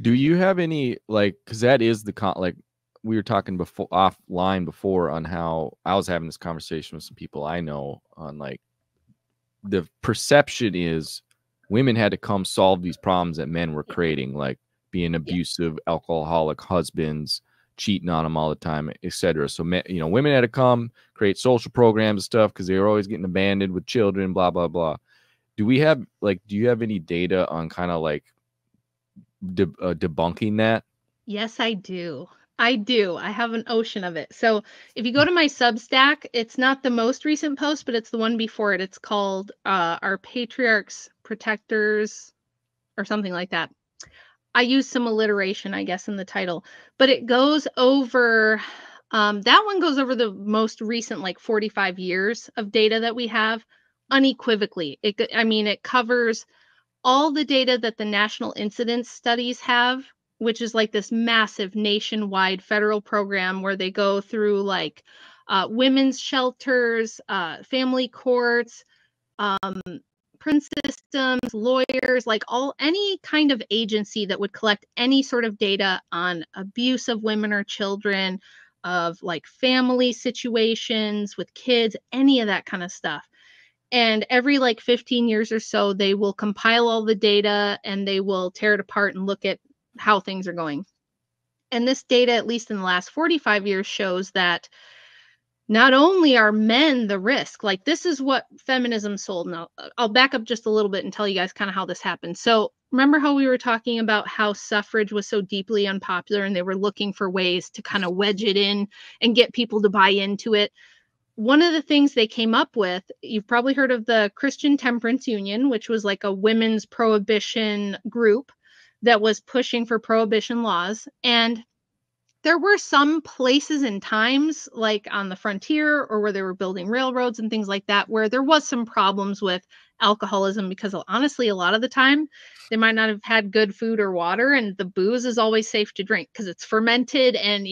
Do you have any, like, because that is like we were talking before offline before on how I was having this conversation with some people I know on like the perception is women had to come solve these problems that men were creating, like being Yeah. abusive, alcoholic husbands, cheating on them all the time, etc. So, women had to come create social programs and stuff because they were always getting abandoned with children, blah, blah, blah. Do you have any data on kind of like debunking that? Yes, I do. I do. I have an ocean of it. So if you go to my Substack, it's not the most recent post, but it's the one before it. It's called Our Patriarchs Protectors or something like that. I use some alliteration, I guess, in the title, but it goes over, that one goes over the most recent, like 45 years of data that we have unequivocally. It covers all the data that the National Incidence Studies have, which is like this massive nationwide federal program where they go through like women's shelters, family courts, prison systems, lawyers, like any kind of agency that would collect any sort of data on abuse of women or children, of like family situations with kids, any of that kind of stuff. And every like 15 years or so, they will compile all the data and they will tear it apart and look at how things are going. And this data, at least in the last 45 years, shows that not only are men the risk, like this is what feminism sold. Now, I'll back up just a little bit and tell you guys kind of how this happened. So, remember how we were talking about how suffrage was so deeply unpopular and they were looking for ways to kind of wedge it in and get people to buy into it? One of the things they came up with, you've probably heard of the Christian Temperance Union, which was like a women's prohibition group that was pushing for prohibition laws. And there were some places and times, like on the frontier or where they were building railroads and things like that, where there was some problems with alcoholism because honestly, a lot of the time they might not have had good food or water, and the booze is always safe to drink because it's fermented and,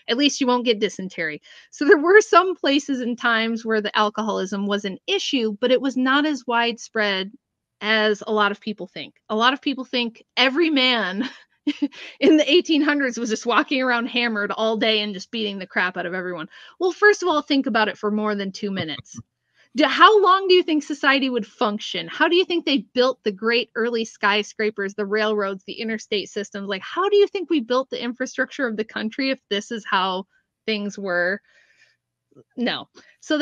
at least you won't get dysentery. So there were some places and times where the alcoholism was an issue, but it was not as widespread as a lot of people think. A lot of people think every man in the 1800s was just walking around hammered all day and just beating the crap out of everyone. Well, first of all, think about it for more than 2 minutes. How long do you think society would function? How do you think they built the great early skyscrapers, the railroads, the interstate systems? Like, how do you think we built the infrastructure of the country if this is how things were? No. So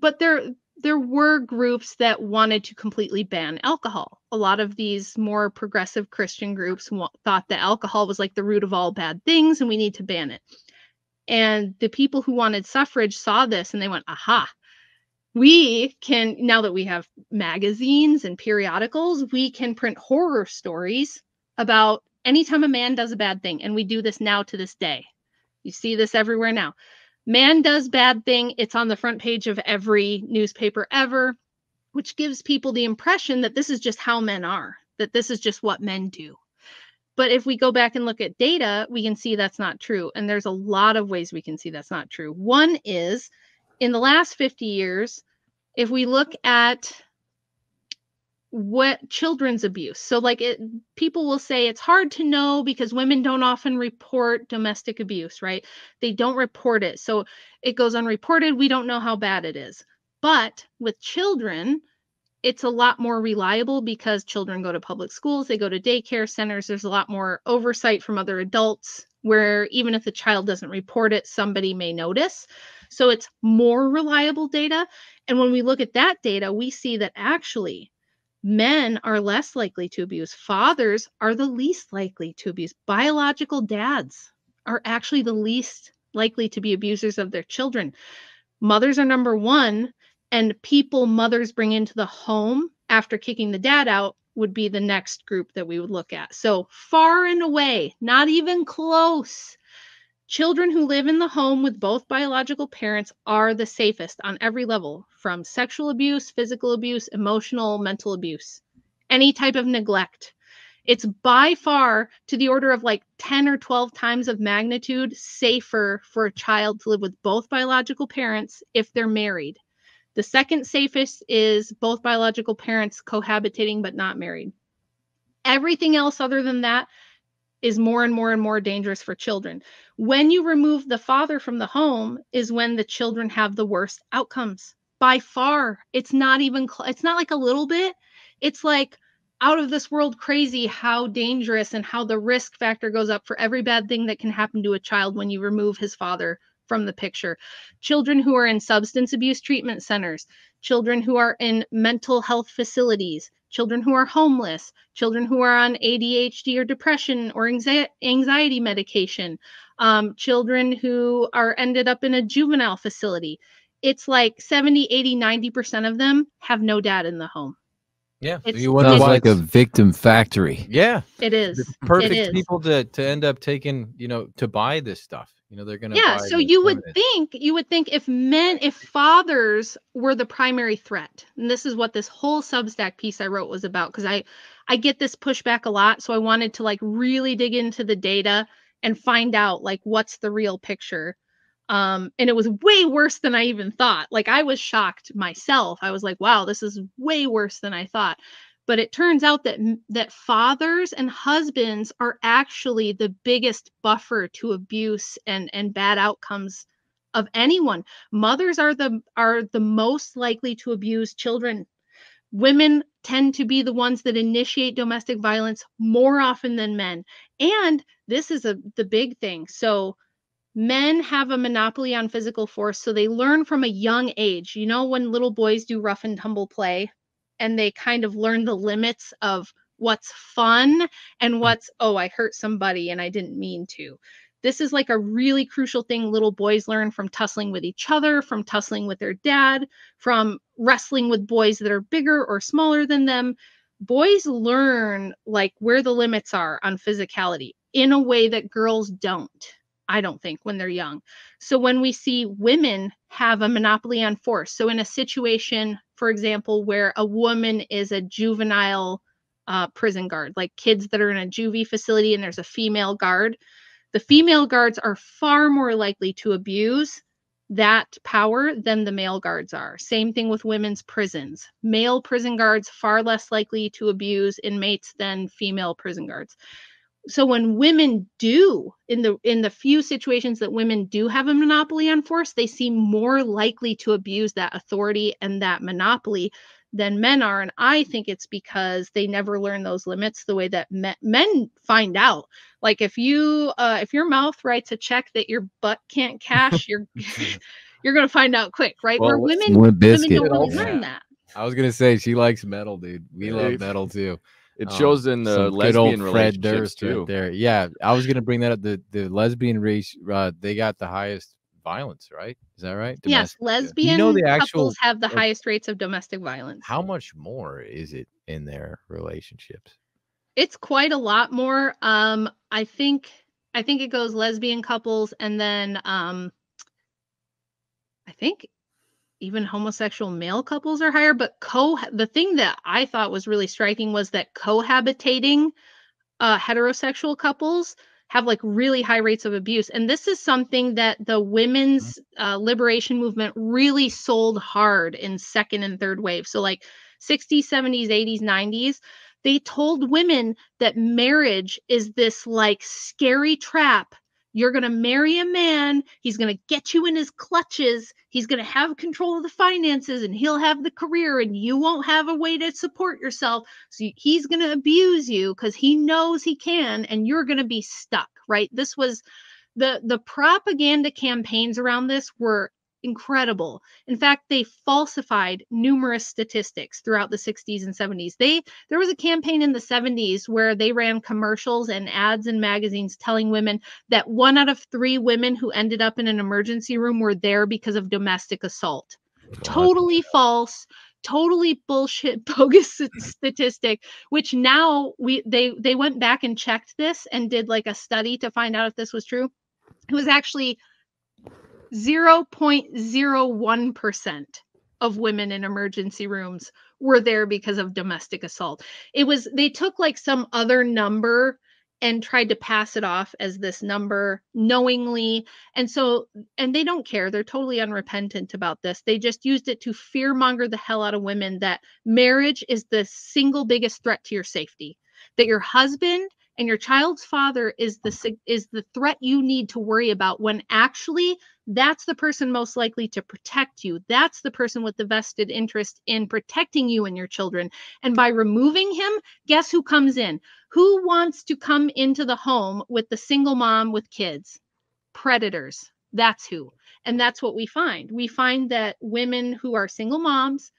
but there were groups that wanted to completely ban alcohol. A lot of these more progressive Christian groups thought that alcohol was like the root of all bad things and we need to ban it. And the people who wanted suffrage saw this and they went, aha, we can, now that we have magazines and periodicals, we can print horror stories about anytime a man does a bad thing. And we do this now to this day. You see this everywhere now. Man does bad thing. It's on the front page of every newspaper ever, which gives people the impression that this is just how men are, that this is just what men do. But if we go back and look at data, we can see that's not true. And there's a lot of ways we can see that's not true. One is in the last 50 years, if we look at what children's abuse. So people will say it's hard to know because women don't often report domestic abuse, right? They don't report it. So it goes unreported. We don't know how bad it is. But with children, it's a lot more reliable because children go to public schools, they go to daycare centers. There's a lot more oversight from other adults where even if the child doesn't report it, somebody may notice. So it's more reliable data. And when we look at that data, we see that actually men are less likely to abuse. Fathers are the least likely to abuse. Biological dads are actually the least likely to be abusers of their children. Mothers are number one, and people mothers bring into the home after kicking the dad out would be the next group that we would look at. So far and away, not even close. Children who live in the home with both biological parents are the safest on every level, from sexual abuse, physical abuse, emotional, mental abuse, any type of neglect. It's by far to the order of like 10 or 12 times of magnitude safer for a child to live with both biological parents if they're married. The second safest is both biological parents cohabitating but not married. Everything else other than that is more and more and more dangerous for children. When you remove the father from the home is when the children have the worst outcomes by far. It's not even, it's not like a little bit. It's like out of this world crazy how dangerous and how the risk factor goes up for every bad thing that can happen to a child when you remove his father from the picture. Children who are in substance abuse treatment centers, children who are in mental health facilities, children who are homeless, children who are on ADHD or depression or anxiety medication, children who are ended up in a juvenile facility. It's like 70, 80, 90% of them have no dad in the home. Yeah. It's, you wonder Sounds why like a victim factory. Yeah. it is Perfect people to end up taking, to buy this stuff. They're going to buy. So you would think if fathers were the primary threat, and this is what this whole Substack piece I wrote was about, because I get this pushback a lot. So I wanted to like really dig into the data and find out like what's the real picture. And it was way worse than I even thought. Like I was shocked myself. I was like, wow, this is way worse than I thought. But it turns out that fathers and husbands are actually the biggest buffer to abuse and bad outcomes of anyone. Mothers are the most likely to abuse children. Women tend to be the ones that initiate domestic violence more often than men. And this is the big thing. So men have a monopoly on physical force, so they learn from a young age. When little boys do rough and tumble play, and they kind of learn the limits of what's fun and what's, oh, I hurt somebody and I didn't mean to. This is like a really crucial thing little boys learn from tussling with each other, from tussling with their dad, from wrestling with boys that are bigger or smaller than them. Boys learn like where the limits are on physicality in a way that girls don't, I don't think, when they're young. So when we see women have a monopoly on force, so in a situation, for example, where a woman is a juvenile prison guard, like kids that are in a juvie facility and there's a female guard, the female guards are far more likely to abuse that power than the male guards are. Same thing with women's prisons. Male prison guards far less likely to abuse inmates than female prison guards. So when women do, in the few situations that women do have a monopoly on force, they seem more likely to abuse that authority and that monopoly than men are. And I think it's because they never learn those limits the way that men find out. Like if your mouth writes a check that your butt can't cash, you're going to find out quick, right? Well, Where women Limp don't Bizkit. really learn that. I was going to say, she likes metal, dude. We love metal too. It shows in the Some good old lesbian Fred relationships Durst too. right there. Yeah, I was gonna bring that up. The lesbian race, they got the highest violence, right? Is that right? Yes, Domestic. lesbian couples have the highest rates of domestic violence. How much more is it in their relationships? It's quite a lot more. I think it goes lesbian couples, and then I think even homosexual male couples are higher. But the thing that I thought was really striking was that cohabitating heterosexual couples have like really high rates of abuse. And this is something that the women's liberation movement really sold hard in second and third wave. So like 60s, 70s, 80s, 90s, they told women that marriage is this like scary trap. You're going to marry a man. He's going to get you in his clutches. He's going to have control of the finances and he'll have the career and you won't have a way to support yourself. So he's going to abuse you because he knows he can and you're going to be stuck, right? This was the propaganda campaigns around this were incredible. In fact, they falsified numerous statistics throughout the 60s and 70s. There was a campaign in the 70s where they ran commercials and ads in magazines telling women that 1 out of 3 women who ended up in an emergency room were there because of domestic assault. Totally false, totally bullshit, bogus statistic, which now they went back and checked this and did like a study to find out if this was true. It was actually 0.01% of women in emergency rooms were there because of domestic assault. They took like some other number and tried to pass it off as this number knowingly. And they don't care. They're totally unrepentant about this. They just used it to fearmonger the hell out of women that marriage is the single biggest threat to your safety, that your husband and your child's father is the threat you need to worry about, when actually that's the person most likely to protect you. That's the person with the vested interest in protecting you and your children. And by removing him, guess who comes in? Who wants to come into the home with the single mom with kids? Predators. That's who. And that's what we find. We find that women who are single moms,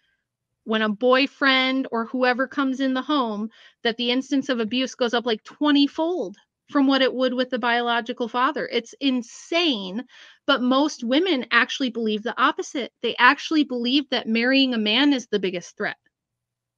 when a boyfriend or whoever comes in the home, that the instance of abuse goes up like 20-fold from what it would with the biological father. It's insane. But most women actually believe the opposite. They actually believe that marrying a man is the biggest threat.